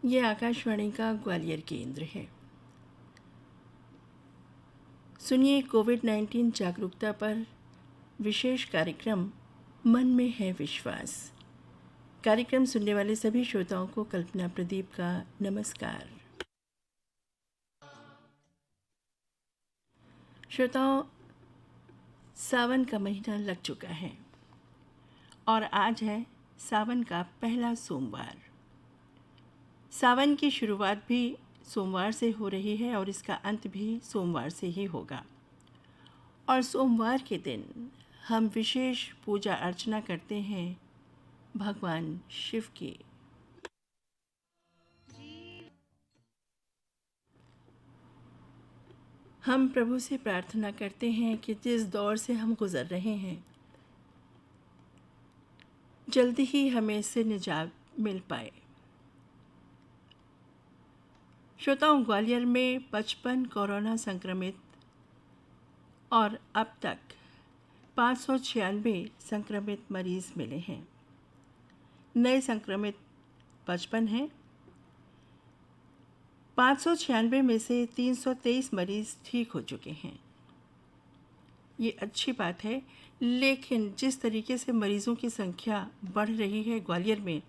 ये आकाशवाणी का ग्वालियर केंद्र है। सुनिए कोविड-19 जागरूकता पर विशेष कार्यक्रम मन में है विश्वास। कार्यक्रम सुनने वाले सभी श्रोताओं को कल्पना प्रदीप का नमस्कार। श्रोताओं, सावन का महीना लग चुका है और आज है सावन का पहला सोमवार। सावन की शुरुआत भी सोमवार से हो रही है और इसका अंत भी सोमवार से ही होगा। और सोमवार के दिन हम विशेष पूजा अर्चना करते हैं भगवान शिव की। हम प्रभु से प्रार्थना करते हैं कि जिस दौर से हम गुजर रहे हैं जल्दी ही हमें इससे निजात मिल पाए। श्रोताओं, ग्वालियर में 55 कोरोना संक्रमित और अब तक 596 संक्रमित मरीज मिले हैं। नए संक्रमित 55 हैं। 596 में से 323 मरीज ठीक हो चुके हैं। ये अच्छी बात है, लेकिन जिस तरीके से मरीज़ों की संख्या बढ़ रही है ग्वालियर में,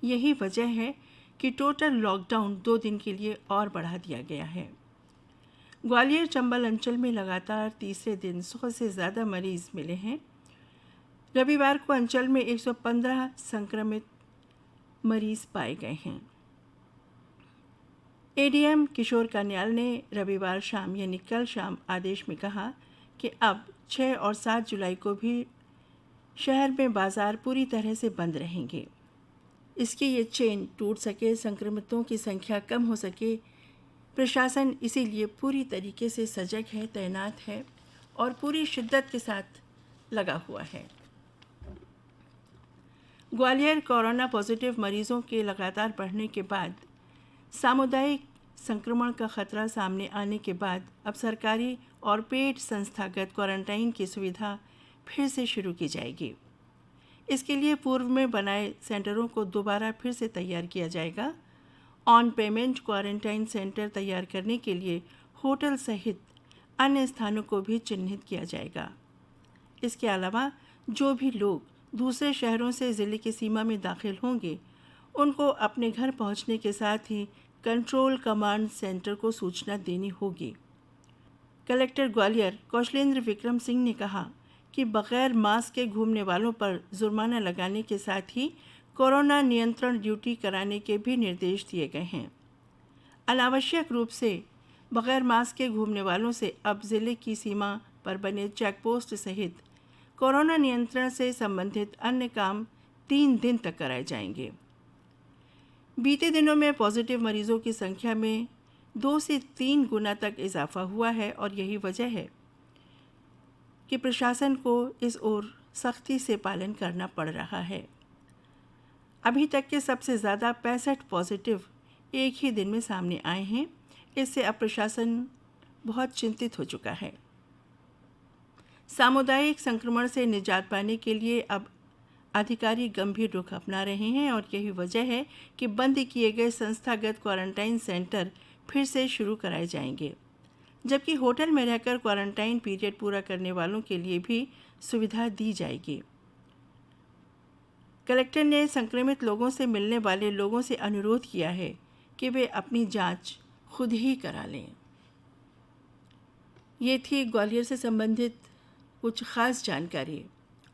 यही वजह है कि टोटल लॉकडाउन 2 दिन के लिए और बढ़ा दिया गया है। ग्वालियर चंबल अंचल में लगातार तीसरे दिन 100 से ज़्यादा मरीज़ मिले हैं। रविवार को अंचल में 115 संक्रमित मरीज़ पाए गए हैं। एडीएम किशोर कान्याल ने रविवार शाम यानी कल शाम आदेश में कहा कि अब 6 और 7 जुलाई को भी शहर में बाज़ार पूरी तरह से बंद रहेंगे। इसकी ये चेन टूट सके, संक्रमितों की संख्या कम हो सके, प्रशासन इसीलिए पूरी तरीके से सजग है, तैनात है और पूरी शिद्दत के साथ लगा हुआ है। ग्वालियर कोरोना पॉजिटिव मरीजों के लगातार बढ़ने के बाद सामुदायिक संक्रमण का खतरा सामने आने के बाद अब सरकारी और पेड संस्थागत क्वारंटाइन की सुविधा फिर से शुरू की जाएगी। इसके लिए पूर्व में बनाए सेंटरों को दोबारा फिर से तैयार किया जाएगा। ऑन पेमेंट क्वारंटाइन सेंटर तैयार करने के लिए होटल सहित अन्य स्थानों को भी चिन्हित किया जाएगा। इसके अलावा जो भी लोग दूसरे शहरों से ज़िले की सीमा में दाखिल होंगे, उनको अपने घर पहुंचने के साथ ही कंट्रोल कमांड सेंटर को सूचना देनी होगी। कलेक्टर ग्वालियर कौशलेंद्र विक्रम सिंह ने कहा कि बगैर मास्क के घूमने वालों पर जुर्माना लगाने के साथ ही कोरोना नियंत्रण ड्यूटी कराने के भी निर्देश दिए गए हैं। अनावश्यक रूप से बगैर मास्क के घूमने वालों से अब ज़िले की सीमा पर बने चेकपोस्ट सहित कोरोना नियंत्रण से संबंधित अन्य काम 3 दिन तक कराए जाएंगे। बीते दिनों में पॉजिटिव मरीजों की संख्या में 2 से 3 गुना तक इजाफा हुआ है और यही वजह है कि प्रशासन को इस ओर सख्ती से पालन करना पड़ रहा है। अभी तक के सबसे ज़्यादा 65 पॉजिटिव एक ही दिन में सामने आए हैं। इससे अब प्रशासन बहुत चिंतित हो चुका है। सामुदायिक संक्रमण से निजात पाने के लिए अब अधिकारी गंभीर रुख अपना रहे हैं और यही वजह है कि बंद किए गए संस्थागत क्वारंटाइन सेंटर फिर से शुरू कराए जाएंगे, जबकि होटल में रहकर क्वारंटाइन पीरियड पूरा करने वालों के लिए भी सुविधा दी जाएगी। कलेक्टर ने संक्रमित लोगों से मिलने वाले लोगों से अनुरोध किया है कि वे अपनी जांच खुद ही करा लें। ये थी ग्वालियर से संबंधित कुछ ख़ास जानकारी।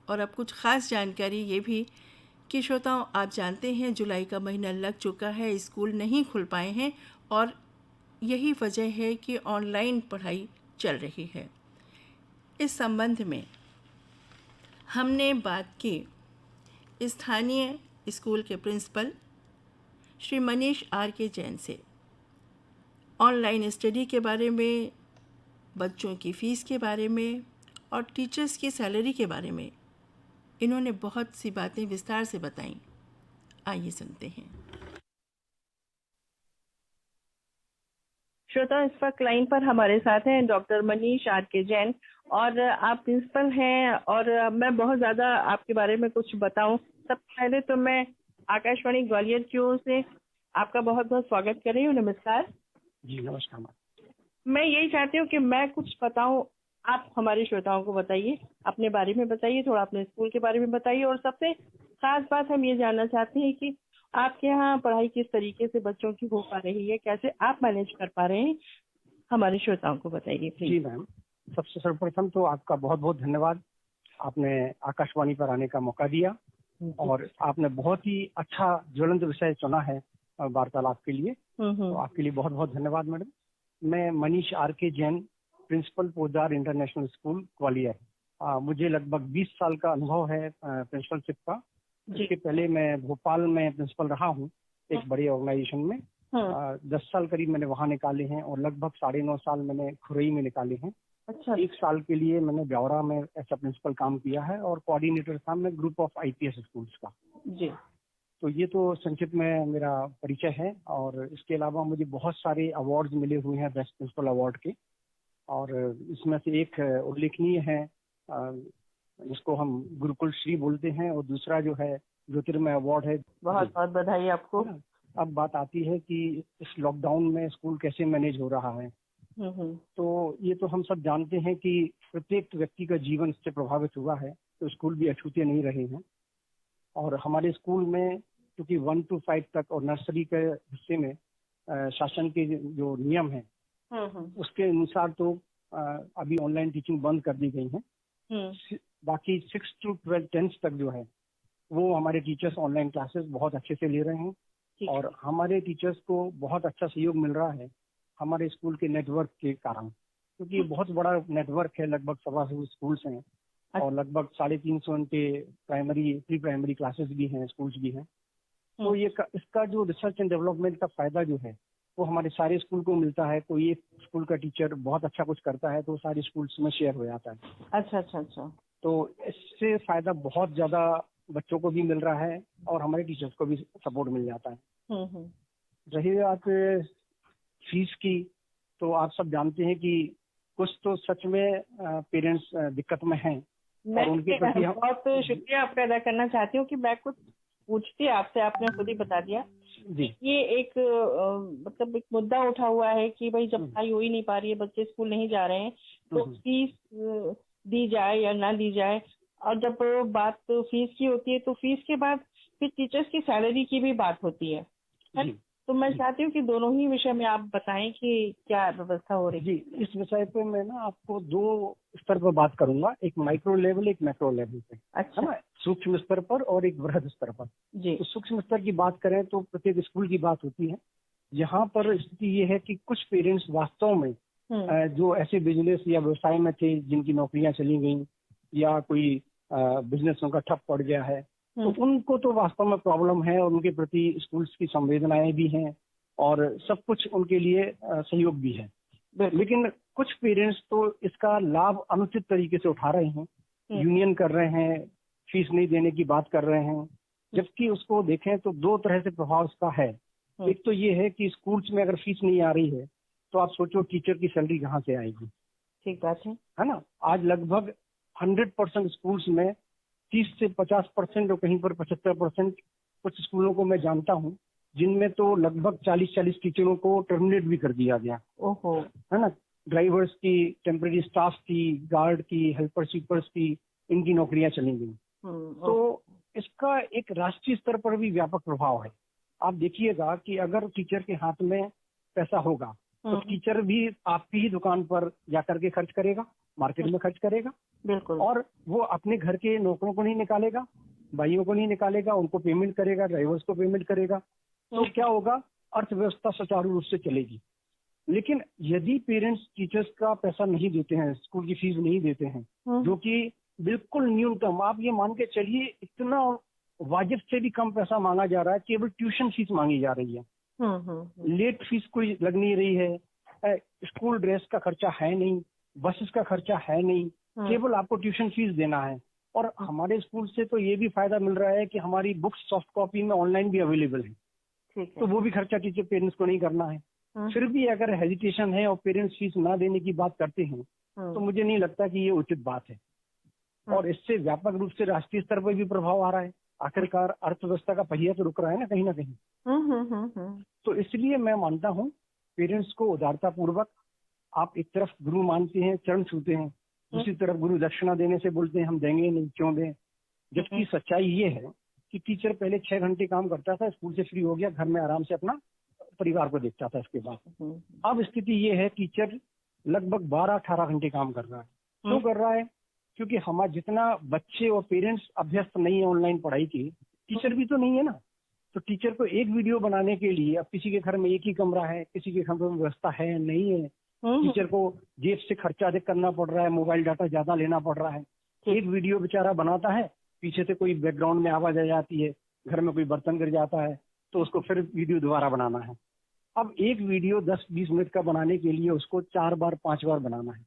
और अब कुछ ख़ास जानकारी ये भी कि श्रोताओं, आप जानते हैं जुलाई का महीना लग चुका है, स्कूल नहीं खुल पाए हैं और यही वजह है कि ऑनलाइन पढ़ाई चल रही है। इस संबंध में हमने बात की स्थानीय स्कूल के प्रिंसिपल श्री मनीष आर के जैन से। ऑनलाइन स्टडी के बारे में, बच्चों की फ़ीस के बारे में और टीचर्स की सैलरी के बारे में इन्होंने बहुत सी बातें विस्तार से बताईं। आइए सुनते हैं। श्रोता, इस वक्त लाइन पर हमारे साथ हैं डॉक्टर मनीष आर के जैन और आप प्रिंसिपल हैं और मैं बहुत ज़्यादा आपके बारे में कुछ बताऊं। सबसे पहले तो मैं आकाशवाणी ग्वालियर की ओर से आपका बहुत बहुत स्वागत कर रही हूँ। नमस्कार। जी नमस्कार मैम। मैं यही चाहती हूँ कि मैं कुछ बताऊँ, आप हमारे श्रोताओं को बताइए, अपने बारे में बताइए, थोड़ा अपने स्कूल के बारे में बताइए, और सबसे खास बात हम ये जानना चाहते हैं कि आपके यहाँ पढ़ाई किस तरीके से बच्चों की हो पा रही है, कैसे आप मैनेज कर पा रहे हैं, हमारे श्रोताओं को बताइए जी प्लीज। मैम, सबसे सर्वप्रथम तो आपका बहुत बहुत धन्यवाद। आपने आकाशवाणी पर आने का मौका दिया और आपने बहुत ही अच्छा ज्वलंत विषय चुना है वार्तालाप के लिए, तो आपके लिए बहुत बहुत धन्यवाद मैडम। मैं Manish R.K. Jain, principal Poddar international school Gwalior. मुझे लगभग 20 साल का अनुभव है प्रिंसिपलशिप का। इसके पहले मैं भोपाल में प्रिंसिपल रहा हूँ एक बड़े ऑर्गेनाइजेशन में। 10 साल करीब मैंने वहाँ निकाले हैं और लगभग 9.5 साल मैंने खुरई में निकाले हैं। अच्छा। 1 साल के लिए मैंने ब्यौरा में ऐसा प्रिंसिपल काम किया है और कोऑर्डिनेटर था मैं ग्रुप ऑफ IPS स्कूल्स का। जी। तो ये तो संक्षिप्त में मेरा परिचय है। और इसके अलावा मुझे बहुत सारे अवार्ड्स मिले हुए हैं बेस्ट प्रिंसिपल अवार्ड के, और इसमें से एक उल्लेखनीय है जिसको हम गुरुकुल श्री बोलते हैं, और दूसरा जो है ज्योतिर्मय अवार्ड है। बहुत बहुत बधाई आपको। अब बात आती है कि इस लॉकडाउन में स्कूल कैसे मैनेज हो रहा है। तो ये तो हम सब जानते हैं कि प्रत्येक व्यक्ति का जीवन इससे प्रभावित हुआ है, तो स्कूल भी अछूते नहीं रहे हैं। और हमारे स्कूल में क्योंकि 1 to 5 तक और नर्सरी के हिस्से में शासन के जो नियम है उसके अनुसार तो अभी ऑनलाइन टीचिंग बंद कर दी गई है। बाकी 6 to 12 10th तक जो है वो हमारे टीचर्स ऑनलाइन क्लासेस बहुत अच्छे से ले रहे हैं और हमारे टीचर्स को बहुत अच्छा सहयोग मिल रहा है हमारे स्कूल के नेटवर्क के कारण, क्योंकि ये बहुत बड़ा नेटवर्क है। लगभग 125 स्कूल्स हैं और लगभग 350 उनके प्राइमरी प्री प्राइमरी क्लासेस भी हैं, स्कूल्स भी हैं। तो ये इसका जो रिसर्च एंड डेवलपमेंट का फायदा जो है वो हमारे सारे स्कूल को मिलता है। कोई एक स्कूल का टीचर बहुत अच्छा कुछ करता है तो सारे स्कूल्स में शेयर हो जाता है। अच्छा। तो इससे फायदा बहुत ज्यादा बच्चों को भी मिल रहा है और हमारे टीचर्स को भी सपोर्ट मिल जाता है। रही बात फीस की, तो आप सब जानते हैं कि कुछ तो सच में पेरेंट्स दिक्कत में हैं। मैं उनके प्रति बहुत शुक्रिया आपका अदा करना चाहती हूँ कि मैं कुछ पूछती आपसे, आपने खुद ही बता दिया जी। ये एक मतलब एक मुद्दा उठा हुआ है कि भाई जब पढ़ाई हो ही नहीं पा रही है, बच्चे स्कूल नहीं जा रहे हैं, तो फीस दी जाए या ना दी जाए। और जब बात फीस की होती है तो फीस के बाद फिर टीचर्स की सैलरी की भी बात होती है। तो मैं चाहती हूँ कि दोनों ही विषय में आप बताएं कि क्या व्यवस्था हो रही है। जी, इस विषय पे मैं ना आपको 2 स्तर पर बात करूंगा, एक माइक्रो लेवल, एक मैक्रो लेवल पे। अच्छा। है ना, सूक्ष्म स्तर पर और एक बृहद स्तर पर। जी। तो सूक्ष्म स्तर की बात करें तो प्रत्येक स्कूल की बात होती है। यहाँ पर स्थिति ये है कि कुछ पेरेंट्स वास्तव में जो ऐसे बिजनेस या व्यवसाय में थे जिनकी नौकरियां चली गई या कोई बिजनेस उनका ठप पड़ गया है, तो उनको तो वास्तव में प्रॉब्लम है और उनके प्रति स्कूल्स की संवेदनाएं भी हैं और सब कुछ उनके लिए सहयोग भी है। लेकिन कुछ पेरेंट्स तो इसका लाभ अनुचित तरीके से उठा रहे हैं, यूनियन कर रहे हैं, फीस नहीं देने की बात कर रहे हैं। जबकि उसको देखें तो 2 तरह से प्रभाव इसका है। एक तो ये है कि स्कूल्स में अगर फीस नहीं आ रही है तो आप सोचो टीचर की सैलरी कहाँ से आएगी। ठीक बात है ना। आज लगभग 100% स्कूल्स में 30 से 50% और कहीं पर 75% कुछ स्कूलों को मैं जानता हूँ जिनमें तो लगभग 40 टीचरों को टर्मिनेट भी कर दिया गया। ओहो। है ना, ड्राइवर्स की, टेम्परेरी स्टाफ की, गार्ड की, हेल्पर स्वीपर्स की, इनकी नौकरियां चली गई। तो इसका एक राष्ट्रीय स्तर पर भी व्यापक प्रभाव है। आप देखिएगा कि अगर टीचर के हाथ में पैसा होगा तो टीचर भी आपकी ही दुकान पर जाकर के खर्च करेगा, मार्केट में खर्च करेगा। बिल्कुल। और वो अपने घर के नौकरों को नहीं निकालेगा, भाइयों को नहीं निकालेगा, उनको पेमेंट करेगा, ड्राइवर्स को पेमेंट करेगा। तो क्या होगा, अर्थव्यवस्था सुचारू रूप से चलेगी। लेकिन यदि पेरेंट्स टीचर्स का पैसा नहीं देते हैं, स्कूल की फीस नहीं देते हैं, जो कि बिल्कुल न्यूनतम, आप ये मान के चलिए इतना वाजिब से भी कम पैसा मांगा जा रहा है, केवल ट्यूशन फीस मांगी जा रही है। लेट फीस कोई लग नहीं रही है, स्कूल ड्रेस का खर्चा है नहीं, बसेस का खर्चा है नहीं, केवल आपको ट्यूशन फीस देना है। और हमारे स्कूल से तो ये भी फायदा मिल रहा है कि हमारी बुक्स सॉफ्ट कॉपी में ऑनलाइन भी अवेलेबल है। तो वो भी खर्चा टीचर पेरेंट्स को नहीं करना है। फिर भी अगर हेजिटेशन है और पेरेंट्स फीस ना देने की बात करते हैं तो मुझे नहीं लगता कि ये उचित बात है। और इससे व्यापक रूप से राष्ट्रीय स्तर पर भी प्रभाव आ रहा है। आखिरकार अर्थव्यवस्था का पहिया तो रुक रहा है ना कहीं ना कहीं। तो इसलिए मैं मानता हूँ पेरेंट्स को उदारता पूर्वक, आप एक तरफ गुरु मानते हैं, चरण छूते हैं, दूसरी तरफ गुरु दक्षिणा देने से बोलते हैं हम देंगे नहीं, क्यों दें। जबकि सच्चाई ये है कि टीचर पहले 6 घंटे काम करता था, स्कूल से फ्री हो गया, घर में आराम से अपना परिवार को देखता था इसके बाद। अब स्थिति ये है, टीचर लगभग 12-18 घंटे काम कर रहा है। क्यों कर रहा है? क्योंकि हमारा जितना बच्चे और पेरेंट्स अभ्यस्त नहीं है ऑनलाइन पढ़ाई की, टीचर भी तो नहीं है ना। तो टीचर को एक वीडियो बनाने के लिए, अब किसी के घर में एक ही कमरा है, किसी के घर में व्यवस्था है नहीं है, टीचर को जेब से खर्चा अधिक करना पड़ रहा है, मोबाइल डाटा ज्यादा लेना पड़ रहा है। एक वीडियो बेचारा बनाता है, पीछे से कोई बैकग्राउंड में आवाज आ जाती है, घर में कोई बर्तन गिर जाता है, तो उसको फिर वीडियो दोबारा बनाना है। अब एक वीडियो 10-20 मिनट का बनाने के लिए उसको 4 बार 5 बार बनाना है।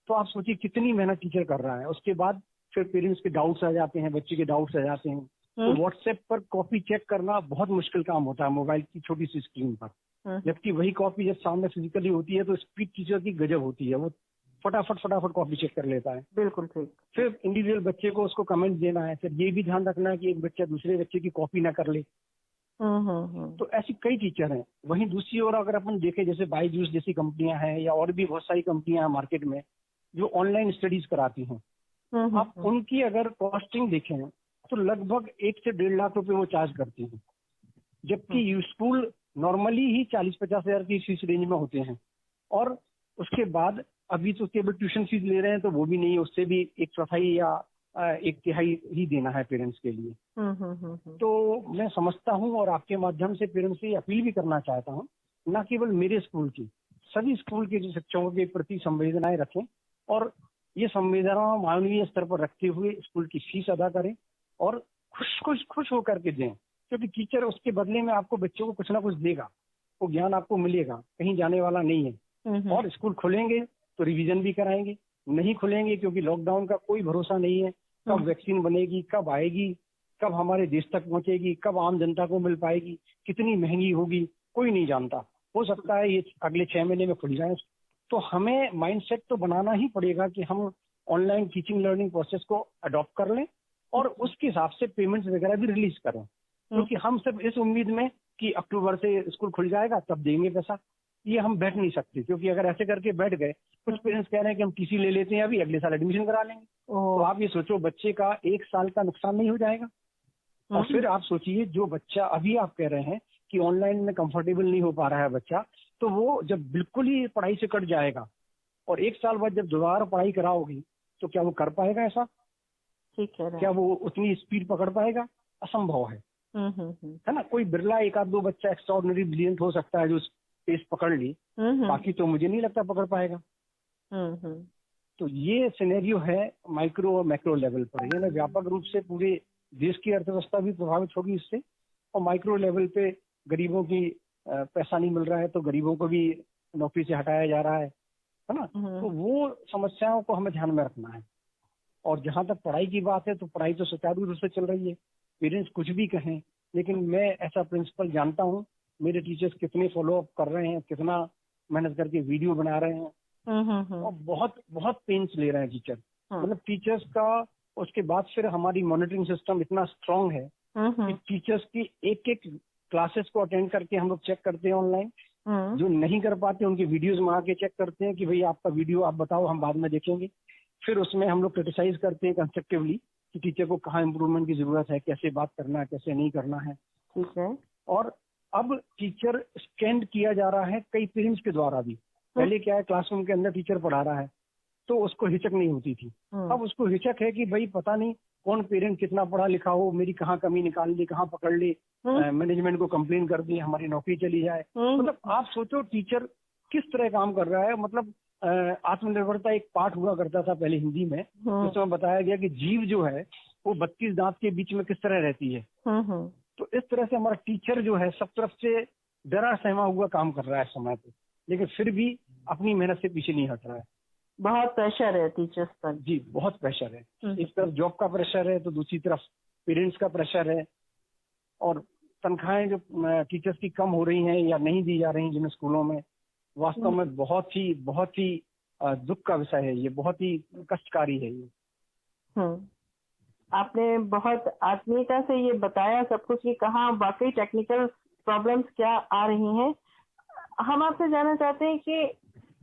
तो आप सोचिए कितनी मेहनत टीचर कर रहा है। उसके बाद फिर पेरेंट्स के डाउट्स आ जाते हैं, बच्चे के डाउट्स आ जाते हैं। तो व्हाट्सएप पर कॉपी चेक करना बहुत मुश्किल काम होता है मोबाइल की छोटी सी स्क्रीन पर। जबकि वही कॉपी जब सामने फिजिकली होती है तो स्पीड टीचर की गजब होती है, वो फटाफट कॉपी चेक कर लेता है। बिल्कुल ठीक। फिर इंडिविजुअल बच्चे को उसको कमेंट देना है, फिर ये भी ध्यान रखना है कि एक बच्चा दूसरे बच्चे की कॉपी ना कर ले। तो ऐसी कई टीचर हैं। वहीं दूसरी ओर अगर अपन देखें, जैसे बायजूस जैसी कंपनियां हैं या और भी बहुत सारी कंपनियां हैं मार्केट में जो ऑनलाइन स्टडीज कराती हैं, आप उनकी अगर कॉस्टिंग देखें तो लगभग 1 से 1.5 लाख रुपए वो चार्ज करती हैं। जबकि स्कूल नॉर्मली ही 40-50 हजार की फीस रेंज में होते हैं। और उसके बाद अभी तो केवल ट्यूशन फीस ले रहे हैं, तो वो भी नहीं है, उससे भी 1/4 या 1/3 ही देना है पेरेंट्स के लिए। तो मैं समझता हूँ और आपके माध्यम से पेरेंट्स से अपील भी करना चाहता हूँ, न केवल मेरे स्कूल की, सभी स्कूल के जो शिक्षकों के प्रति संवेदनाएं रखें और ये संवेदना मानवीय स्तर पर रखते हुए स्कूल की फीस अदा करें और खुश होकर के दें। क्योंकि टीचर उसके बदले में आपको बच्चों को कुछ ना कुछ देगा, वो ज्ञान आपको मिलेगा, कहीं जाने वाला नहीं है। और स्कूल खुलेंगे तो रिवीजन भी कराएंगे, नहीं खुलेंगे क्योंकि लॉकडाउन का कोई भरोसा नहीं है, कब वैक्सीन बनेगी, कब आएगी, कब हमारे देश तक पहुंचेगी, कब आम जनता को मिल पाएगी, कितनी महंगी होगी, कोई नहीं जानता। हो सकता है ये अगले 6 महीने में खुल जाए। तो हमें माइंडसेट तो बनाना ही पड़ेगा कि हम ऑनलाइन टीचिंग लर्निंग प्रोसेस को अडॉप्ट कर लें और उसके हिसाब से पेमेंट्स वगैरह भी रिलीज करें। क्योंकि हम सब इस उम्मीद में कि अक्टूबर से स्कूल खुल जाएगा तब देंगे पैसा, ये हम बैठ नहीं सकते। क्योंकि अगर ऐसे करके बैठ गए, कुछ पेरेंट्स कह रहे हैं कि हम टीसी ले लेते हैं, अभी अगले साल एडमिशन करा लेंगे। तो आप ये सोचो, बच्चे का 1 साल का नुकसान नहीं हो जाएगा। और फिर आप सोचिए, जो बच्चा अभी आप कह रहे हैं कि ऑनलाइन में कंफर्टेबल नहीं हो पा रहा है बच्चा, तो वो जब बिल्कुल ही पढ़ाई से कट जाएगा और 1 साल बाद जब दोबारा पढ़ाई कराओगी तो क्या वो कर पाएगा ऐसा? ठीक है। क्या वो उतनी स्पीड पकड़ पाएगा? असंभव है। है ना। कोई बिरला 1-2 बच्चा एक्स्ट्राऑर्डिनरी ब्रिलियंट हो सकता है जो पेस पकड़ ली, बाकी तो मुझे नहीं लगता पकड़ पाएगा। तो ये सिनेरियो है माइक्रो और मैक्रो लेवल पर। ये ना व्यापक रूप से पूरे देश की अर्थव्यवस्था भी प्रभावित होगी इससे, और माइक्रो लेवल पे गरीबों की पैसा नहीं मिल रहा है तो गरीबों को भी नौकरी से हटाया जा रहा है ना। तो वो समस्याओं को हमें ध्यान में रखना है। और जहां तक पढ़ाई की बात है, तो पढ़ाई तो सुचारू रूप से चल रही है, पेरेंट्स कुछ भी कहें, लेकिन मैं ऐसा प्रिंसिपल जानता हूँ, मेरे टीचर्स कितने फॉलो अप कर रहे हैं, कितना मेहनत करके वीडियो बना रहे हैं और बहुत बहुत पेन्स ले रहे हैं टीचर। मतलब टीचर्स का उसके बाद फिर हमारी मॉनिटरिंग सिस्टम इतना स्ट्रांग है कि टीचर्स की एक क्लासेस को अटेंड करके हम लोग चेक करते हैं ऑनलाइन। जो नहीं कर पाते उनकी वीडियोज मंगा के चेक करते हैं कि भाई आपका वीडियो आप बताओ, हम बाद में देखेंगे। फिर उसमें हम लोग क्रिटिसाइज करते हैं कंस्ट्रक्टिवली कि टीचर को कहाँ इम्प्रूवमेंट की जरूरत है, कैसे बात करना है, कैसे नहीं करना है। ठीक है। और अब टीचर स्कैन किया जा रहा है कई पेरेंट्स के द्वारा भी। पहले क्या है, क्लासरूम के अंदर टीचर पढ़ा रहा है तो उसको हिचक नहीं होती थी, अब उसको हिचक है कि भाई पता नहीं कौन पेरेंट कितना पढ़ा लिखा हो, मेरी कहाँ कमी निकाल ली, कहाँ पकड़ ली, मैनेजमेंट को कंप्लेन कर दी, हमारी नौकरी चली जाए। मतलब आप सोचो टीचर किस तरह काम कर रहा है। मतलब आत्मनिर्भरता एक पाठ हुआ करता था पहले हिंदी में, उसमें बताया गया कि जीव जो है वो 32 दांत के बीच में किस तरह रहती है। तो इस तरह से हमारा टीचर जो है सब तरफ से डरा सहमा हुआ काम कर रहा है समय पे, लेकिन फिर भी अपनी मेहनत से पीछे नहीं हट रहा है। बहुत प्रेशर है टीचर्स पर। जी बहुत प्रेशर है। एक तरफ जॉब का प्रेशर है तो दूसरी तरफ पेरेंट्स का प्रेशर है। और तनख्वाहें जो टीचर्स की कम हो रही हैं या नहीं दी जा रही जिन स्कूलों में, वास्तव में बहुत ही दुख का विषय है ये, बहुत ही कष्टकारी है ये। आपने बहुत आत्मीयता से ये बताया सब कुछ कि कहाँ वाकई टेक्निकल प्रॉब्लम्स क्या आ रही हैं। हम आपसे जानना चाहते हैं कि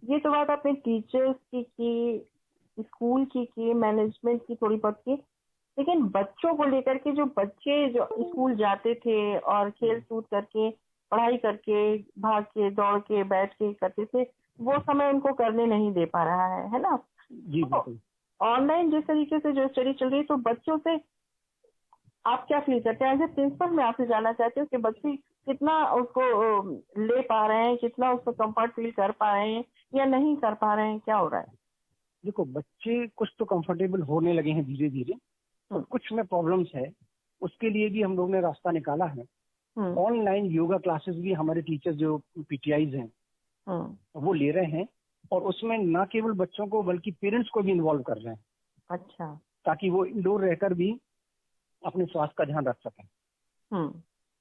ये तो बात आपने टीचर्स की, स्कूल की, मैनेजमेंट की थोड़ी बहुत की, लेकिन बच्चों को लेकर के जो बच्चे जो स्कूल जाते थे और खेल कूद करके, पढ़ाई करके, भाग के, दौड़ के, बैठ के करते थे, वो समय उनको करने नहीं दे पा रहा है ना? जी तो बिल्कुल। ऑनलाइन जिस तरीके से जो स्टडी चल रही है, तो बच्चों से आप क्या फील करते हैं? एज ए प्रिंसिपल मैं आपसे जानना चाहती हूँ कि बच्चे कितना उसको ले पा रहे हैं, कितना उसको कंफर्ट फील कर पा रहे हैं या नहीं कर पा रहे हैं, क्या हो रहा है? देखो, बच्चे कुछ तो कंफर्टेबल होने लगे हैं धीरे धीरे, और कुछ में प्रॉब्लम्स है। उसके लिए भी हम लोग ने रास्ता निकाला है। ऑनलाइन योगा क्लासेस भी हमारे टीचर्स जो पीटीआईज हैं वो ले रहे हैं, और उसमें ना केवल बच्चों को बल्कि पेरेंट्स को भी इन्वॉल्व कर रहे हैं। अच्छा। ताकि वो इंडोर रहकर भी अपने स्वास्थ्य का ध्यान रख सकें।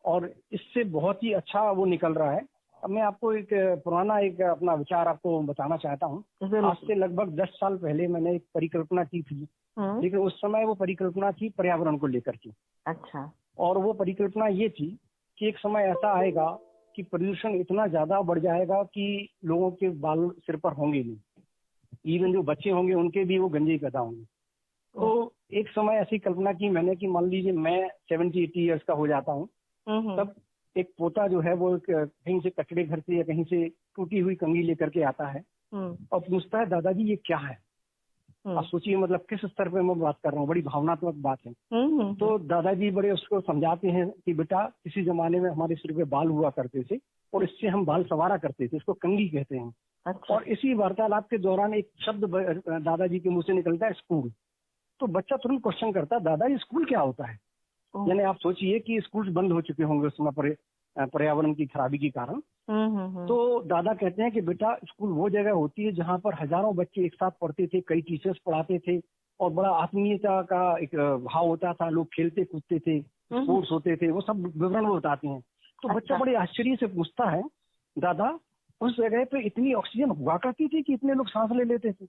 और इससे बहुत ही अच्छा वो निकल रहा है। अब मैं आपको एक पुराना एक अपना विचार आपको बताना चाहता हूँ। आज से लगभग 10 साल पहले मैंने एक परिकल्पना की थी, लेकिन उस समय वो परिकल्पना थी पर्यावरण को लेकर के। अच्छा। और वो परिकल्पना ये थी कि एक समय ऐसा आएगा कि प्रदूषण इतना ज्यादा बढ़ जाएगा कि लोगों के बाल सिर पर होंगे नहीं। इवन जो बच्चे होंगे उनके भी वो गंजे पैदा होंगे। तो एक समय ऐसी कल्पना की मैंने कि मान लीजिए मैं 70-80 ईयर्स का हो जाता हूँ, तब एक पोता जो है वो कहीं से कचड़े घर से या कहीं से टूटी हुई कंघी लेकर के आता है और पूछता है, दादाजी ये क्या है? आप सोचिए मतलब किस स्तर पे मैं बात कर रहा हूँ, बड़ी भावनात्मक बात है। तो दादाजी बड़े उसको समझाते हैं कि बेटा किसी जमाने में हमारे सिर पे बाल हुआ करते थे और इससे हम बाल संवारा करते थे, इसको कंघी कहते हैं। अच्छा। और इसी वार्तालाप के दौरान एक शब्द दादाजी के मुंह से निकलता है, स्कूल। तो बच्चा तुरंत क्वेश्चन करता है, दादाजी स्कूल क्या होता है? यानी आप सोचिए कि स्कूल बंद हो चुके होंगे उस समय पर्यावरण की खराबी के कारण। तो दादा कहते हैं कि बेटा स्कूल वो जगह होती है जहाँ पर हजारों बच्चे एक साथ पढ़ते थे, कई टीचर्स पढ़ाते थे और बड़ा आत्मीयता का एक भाव होता था, लोग खेलते कूदते थे, स्पोर्ट्स होते थे, वो सब विवरण वो बताते हैं। तो बच्चा बड़े आश्चर्य से पूछता है, दादा उस जगह पे इतनी ऑक्सीजन हुआ करती थी कि इतने लोग सांस ले लेते थे?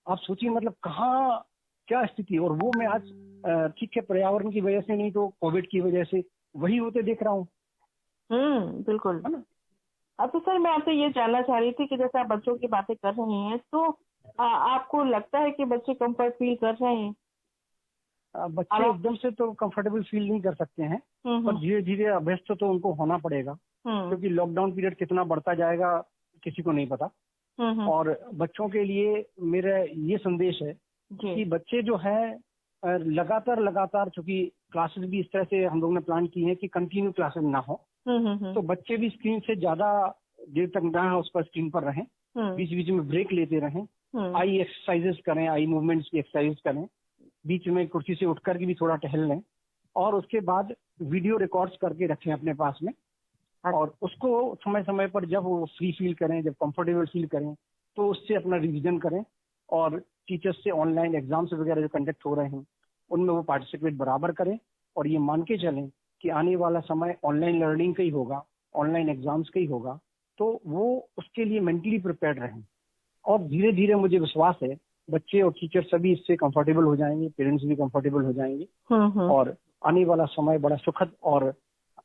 आप सोचिए मतलब कहाँ क्या स्थिति। और वो मैं आज ठीक है पर्यावरण की वजह से नहीं तो कोविड की वजह से वही होते देख रहा हूँ। बिल्कुल है ना। अब तो सर मैं आपसे ये जानना चाह रही थी कि जैसे आप बच्चों की बातें कर रहे हैं, तो आपको लगता है कि बच्चे कंफर्ट फील कर रहे हैं? बच्चे एकदम से तो कंफर्टेबल फील नहीं कर सकते हैं, पर धीरे धीरे अभ्यस्त तो उनको होना पड़ेगा, क्योंकि लॉकडाउन पीरियड कितना बढ़ता जाएगा किसी को नहीं पता। और बच्चों के लिए मेरा ये संदेश है कि बच्चे जो है लगातार चूंकि क्लासेस भी इस तरह से हम लोग ने प्लान की है कि कंटिन्यू क्लासेस ना हो, तो बच्चे भी स्क्रीन से ज्यादा देर तक ना उस पर स्क्रीन पर रहें, बीच बीच में ब्रेक लेते रहें, आई एक्सरसाइजेस करें, आई मूवमेंट्स की एक्सरसाइज करें, बीच में कुर्सी से उठकर के भी थोड़ा टहल लें, और उसके बाद वीडियो रिकॉर्ड्स करके रखें अपने पास में। और उसको समय समय पर जब वो फ्री फील करें, जब कंफर्टेबल फील करें, तो उससे अपना रिवीजन करें। और टीचर्स से ऑनलाइन एग्जाम्स वगैरह जो कंडक्ट हो रहे हैं उनमें वो पार्टिसिपेट बराबर करें, और ये मान के चलें कि आने वाला समय ऑनलाइन लर्निंग का ही होगा, ऑनलाइन एग्जाम्स का ही होगा, तो वो उसके लिए मेंटली प्रिपेयर्ड रहें। और धीरे धीरे मुझे विश्वास है बच्चे और टीचर सभी इससे कंफर्टेबल हो जाएंगे, पेरेंट्स भी कंफर्टेबल हो जाएंगे, और आने वाला समय बड़ा सुखद और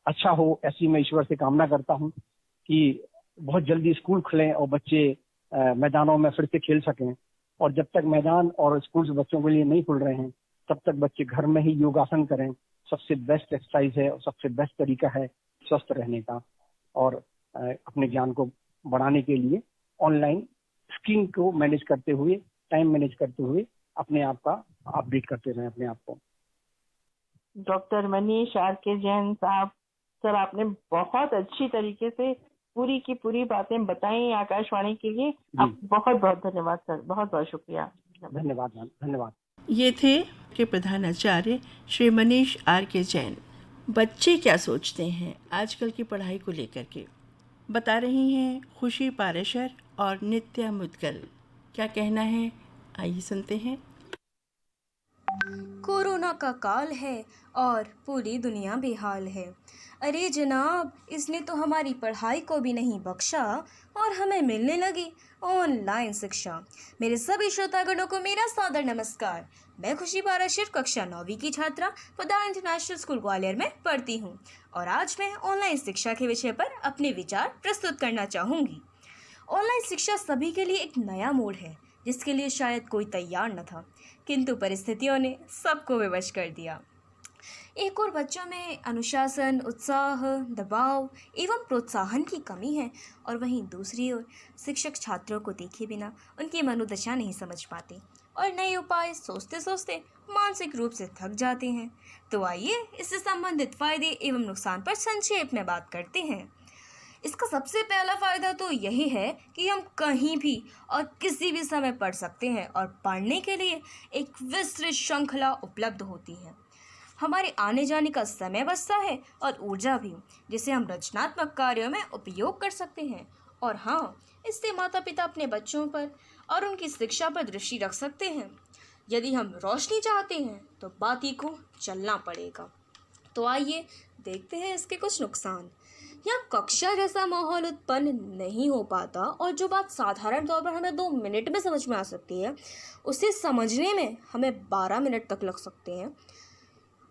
अच्छा हो, ऐसी मैं ईश्वर से कामना करता हूँ कि बहुत जल्दी स्कूल खुलें और बच्चे मैदानों में फिर से खेल सकें। और जब तक मैदान और स्कूल बच्चों के लिए नहीं खुल रहे हैं तब तक बच्चे घर में ही योगासन करें, सबसे बेस्ट एक्सरसाइज है और सबसे बेस्ट तरीका है स्वस्थ रहने का। और अपने ज्ञान को बढ़ाने के लिए ऑनलाइन स्क्रीन को मैनेज करते हुए, टाइम मैनेज करते हुए अपने आप का अपडेट करते रहें अपने आप को। डॉक्टर मनीष आर के जैन साहब, सर आपने बहुत अच्छी तरीके से पूरी की पूरी बातें बताई आकाशवाणी के लिए। आप बहुत बहुत धन्यवाद सर, बहुत बहुत शुक्रिया। धन्यवाद मैम, धन्यवाद। ये थे के प्रधानाचार्य श्री मनीष आर के जैन। बच्चे क्या सोचते हैं आजकल की पढ़ाई को लेकर के, बता रही हैं खुशी पारेशर और नित्या मुदगल। क्या कहना है आइए सुनते हैं। कोरोना का काल है और पूरी दुनिया बेहाल है। अरे जनाब, इसने तो हमारी पढ़ाई को भी नहीं बख्शा और हमें मिलने लगी ऑनलाइन शिक्षा। मेरे सभी श्रोतागणों को मेरा सादर नमस्कार। मैं खुशी पाराशर कक्षा 9वीं की छात्रा पोद्दार इंटरनेशनल स्कूल ग्वालियर में पढ़ती हूँ और आज मैं ऑनलाइन शिक्षा के विषय पर अपने विचार प्रस्तुत करना चाहूँगी। ऑनलाइन शिक्षा सभी के लिए एक नया मोड़ है जिसके लिए शायद कोई तैयार न था, किंतु परिस्थितियों ने सबको विवश कर दिया। एक और बच्चों में अनुशासन, उत्साह, दबाव एवं प्रोत्साहन की कमी है और वहीं दूसरी ओर शिक्षक छात्रों को देखे बिना उनकी मनोदशा नहीं समझ पाते और नए उपाय सोचते सोचते मानसिक रूप से थक जाते हैं। तो आइए इससे संबंधित फायदे एवं नुकसान पर संक्षेप में बात करते हैं। इसका सबसे पहला फ़ायदा तो यही है कि हम कहीं भी और किसी भी समय पढ़ सकते हैं और पढ़ने के लिए एक विस्तृत श्रृंखला उपलब्ध होती है। हमारे आने जाने का समय बचता है और ऊर्जा भी, जिसे हम रचनात्मक कार्यों में उपयोग कर सकते हैं। और हाँ, इससे माता पिता अपने बच्चों पर और उनकी शिक्षा पर दृष्टि रख सकते हैं। यदि हम रोशनी चाहते हैं तो बाती को चलना पड़ेगा। तो आइए देखते हैं इसके कुछ नुकसान। यहाँ कक्षा जैसा माहौल उत्पन्न नहीं हो पाता और जो बात साधारण तौर पर हमें 2 मिनट में समझ में आ सकती है, उसे समझने में हमें 12 मिनट तक लग सकते हैं।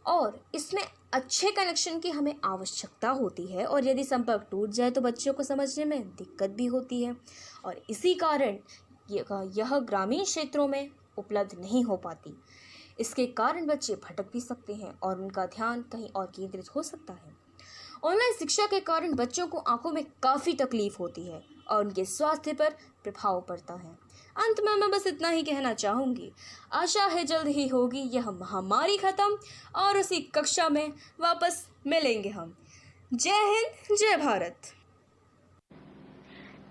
और इसमें अच्छे कनेक्शन की हमें आवश्यकता होती है और यदि संपर्क टूट जाए तो बच्चों को समझने में दिक्कत भी होती है और इसी कारण यह ग्रामीण क्षेत्रों में उपलब्ध नहीं हो पाती। इसके कारण बच्चे भटक भी सकते हैं और उनका ध्यान कहीं और केंद्रित हो सकता है। ऑनलाइन शिक्षा के कारण बच्चों को आंखों में काफ़ी तकलीफ होती है और उनके स्वास्थ्य पर प्रभाव पड़ता है। अंत में मैं बस इतना ही कहना चाहूँगी, आशा है जल्द ही होगी यह महामारी खत्म और उसी कक्षा में वापस मिलेंगे हम। जय हिंद, जय भारत।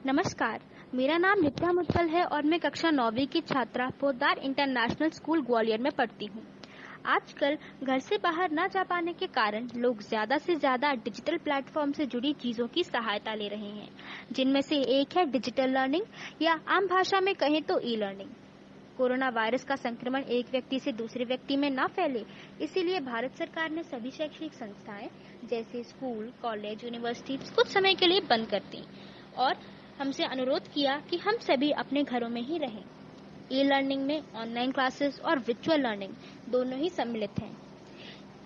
नमस्कार, मेरा नाम नित्या मुत्तल है और मैं कक्षा 9वीं की छात्रा पोद्दार इंटरनेशनल स्कूल ग्वालियर में पढ़ती हूँ। आजकल घर से बाहर न जा पाने के कारण लोग ज़्यादा से ज़्यादा डिजिटल प्लेटफॉर्म से जुड़ी चीज़ों की सहायता ले रहे हैं, जिनमें से एक है डिजिटल लर्निंग या आम भाषा में कहें तो ई लर्निंग। कोरोना वायरस का संक्रमण एक व्यक्ति से दूसरे व्यक्ति में न फैले, इसीलिए भारत सरकार ने सभी शैक्षणिक संस्थाएं जैसे स्कूल, कॉलेज, यूनिवर्सिटी कुछ समय के लिए बंद कर दी और हमसे अनुरोध किया कि हम सभी अपने घरों में ही रहें। ई लर्निंग में ऑनलाइन क्लासेस और वर्चुअल लर्निंग दोनों ही सम्मिलित हैं।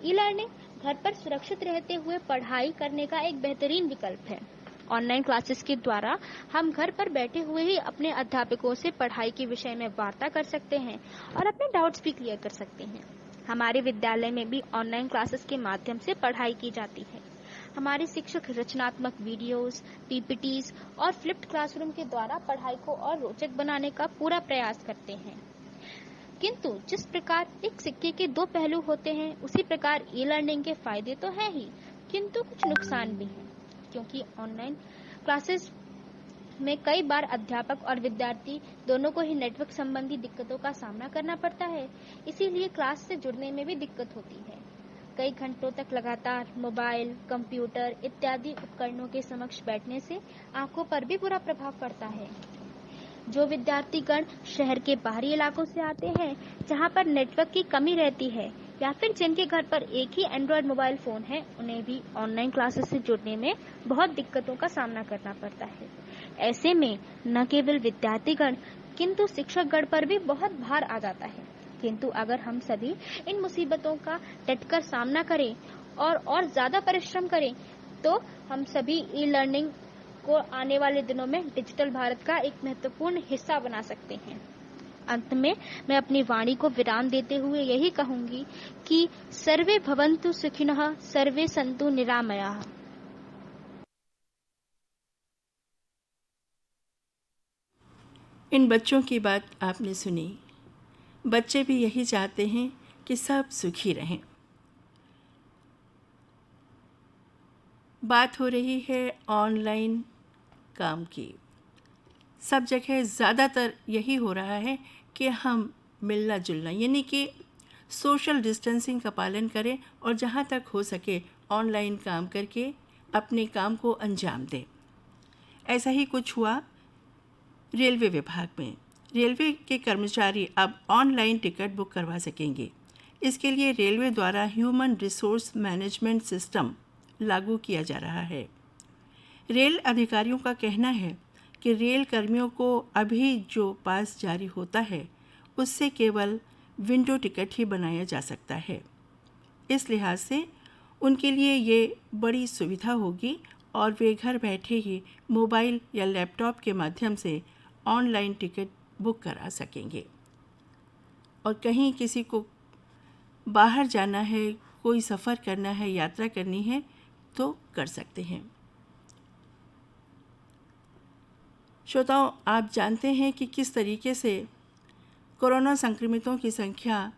ई लर्निंग घर पर सुरक्षित रहते हुए पढ़ाई करने का एक बेहतरीन विकल्प है। ऑनलाइन क्लासेस के द्वारा हम घर पर बैठे हुए ही अपने अध्यापकों से पढ़ाई के विषय में वार्ता कर सकते हैं और अपने डाउट्स भी क्लियर कर सकते हैं। हमारे विद्यालय में भी ऑनलाइन क्लासेस के माध्यम से पढ़ाई की जाती है। हमारे शिक्षक रचनात्मक वीडियोस, पीपीटीज और फ्लिप्ड क्लासरूम के द्वारा पढ़ाई को और रोचक बनाने का पूरा प्रयास करते हैं। किंतु जिस प्रकार एक सिक्के के 2 पहलू होते हैं, उसी प्रकार ई लर्निंग के फायदे तो हैं ही, किंतु कुछ नुकसान भी हैं, क्योंकि ऑनलाइन क्लासेस में कई बार अध्यापक और विद्यार्थी दोनों को ही नेटवर्क संबंधी दिक्कतों का सामना करना पड़ता है। इसीलिए क्लास से जुड़ने में भी दिक्कत होती है। कई घंटों तक लगातार मोबाइल, कंप्यूटर इत्यादि उपकरणों के समक्ष बैठने से आंखों पर भी बुरा प्रभाव पड़ता है। जो विद्यार्थीगण शहर के बाहरी इलाकों से आते हैं, जहां पर नेटवर्क की कमी रहती है, या फिर जिनके घर पर एक ही एंड्रॉयड मोबाइल फोन है, उन्हें भी ऑनलाइन क्लासेस से जुड़ने में बहुत दिक्कतों का सामना करना पड़ता है। ऐसे में न केवल विद्यार्थीगण किंतु शिक्षकगण पर भी बहुत भार आ जाता है। किंतु अगर हम सभी इन मुसीबतों का डटकर सामना करें और ज्यादा परिश्रम करें, तो हम सभी ई लर्निंग को आने वाले दिनों में डिजिटल भारत का एक महत्वपूर्ण हिस्सा बना सकते हैं। अंत में मैं अपनी वाणी को विराम देते हुए यही कहूंगी कि सर्वे भवन्तु सुखिनः, सर्वे सन्तु निरामयाः। इन बच्चों की बात आपने सुनी। बच्चे भी यही चाहते हैं कि सब सुखी रहें। बात हो रही है ऑनलाइन काम की। सब जगह ज़्यादातर यही हो रहा है कि हम मिलना जुलना यानी कि सोशल डिस्टेंसिंग का पालन करें और जहाँ तक हो सके ऑनलाइन काम करके अपने काम को अंजाम दें। ऐसा ही कुछ हुआ रेलवे विभाग में। रेलवे के कर्मचारी अब ऑनलाइन टिकट बुक करवा सकेंगे। इसके लिए रेलवे द्वारा ह्यूमन रिसोर्स मैनेजमेंट सिस्टम लागू किया जा रहा है। रेल अधिकारियों का कहना है कि रेल कर्मियों को अभी जो पास जारी होता है उससे केवल विंडो टिकट ही बनाया जा सकता है। इस लिहाज से उनके लिए ये बड़ी सुविधा होगी और वे घर बैठे ही मोबाइल या लैपटॉप के माध्यम से ऑनलाइन टिकट बुक करा सकेंगे। और कहीं किसी को बाहर जाना है, कोई सफ़र करना है, यात्रा करनी है तो कर सकते हैं। श्रोताओं, आप जानते हैं कि किस तरीके से कोरोना संक्रमितों की संख्या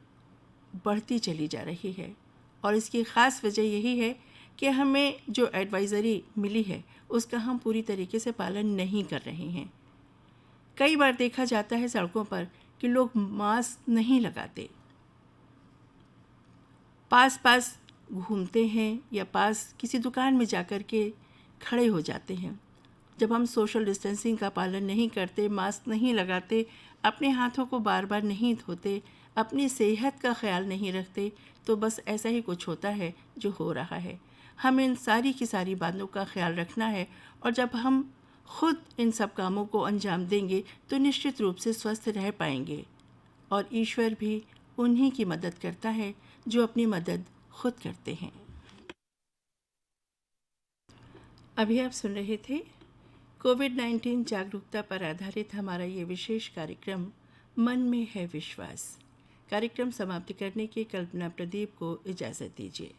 बढ़ती चली जा रही है और इसकी ख़ास वजह यही है कि हमें जो एडवाइज़री मिली है उसका हम पूरी तरीके से पालन नहीं कर रहे हैं। कई बार देखा जाता है सड़कों पर कि लोग मास्क नहीं लगाते, पास घूमते हैं या पास किसी दुकान में जाकर के खड़े हो जाते हैं। जब हम सोशल डिस्टेंसिंग का पालन नहीं करते, मास्क नहीं लगाते, अपने हाथों को बार बार नहीं धोते, अपनी सेहत का ख्याल नहीं रखते, तो बस ऐसा ही कुछ होता है जो हो रहा है। हमें इन सारी की सारी बातों का ख्याल रखना है और जब हम खुद इन सब कामों को अंजाम देंगे तो निश्चित रूप से स्वस्थ रह पाएंगे और ईश्वर भी उन्हीं की मदद करता है जो अपनी मदद खुद करते हैं। अभी आप सुन रहे थे कोविड-19 जागरूकता पर आधारित हमारा ये विशेष कार्यक्रम मन में है विश्वास। कार्यक्रम समाप्त करने के कल्पना प्रदीप को इजाज़त दीजिए।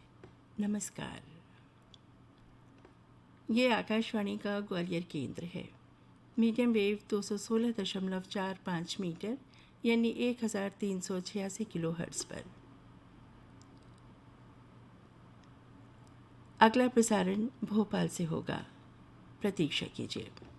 नमस्कार। ये आकाशवाणी का ग्वालियर केंद्र है। मीडियम वेव 216.45 मीटर यानी 1386 किलोहर्ट्ज़ पर। अगला प्रसारण भोपाल से होगा, प्रतीक्षा कीजिए।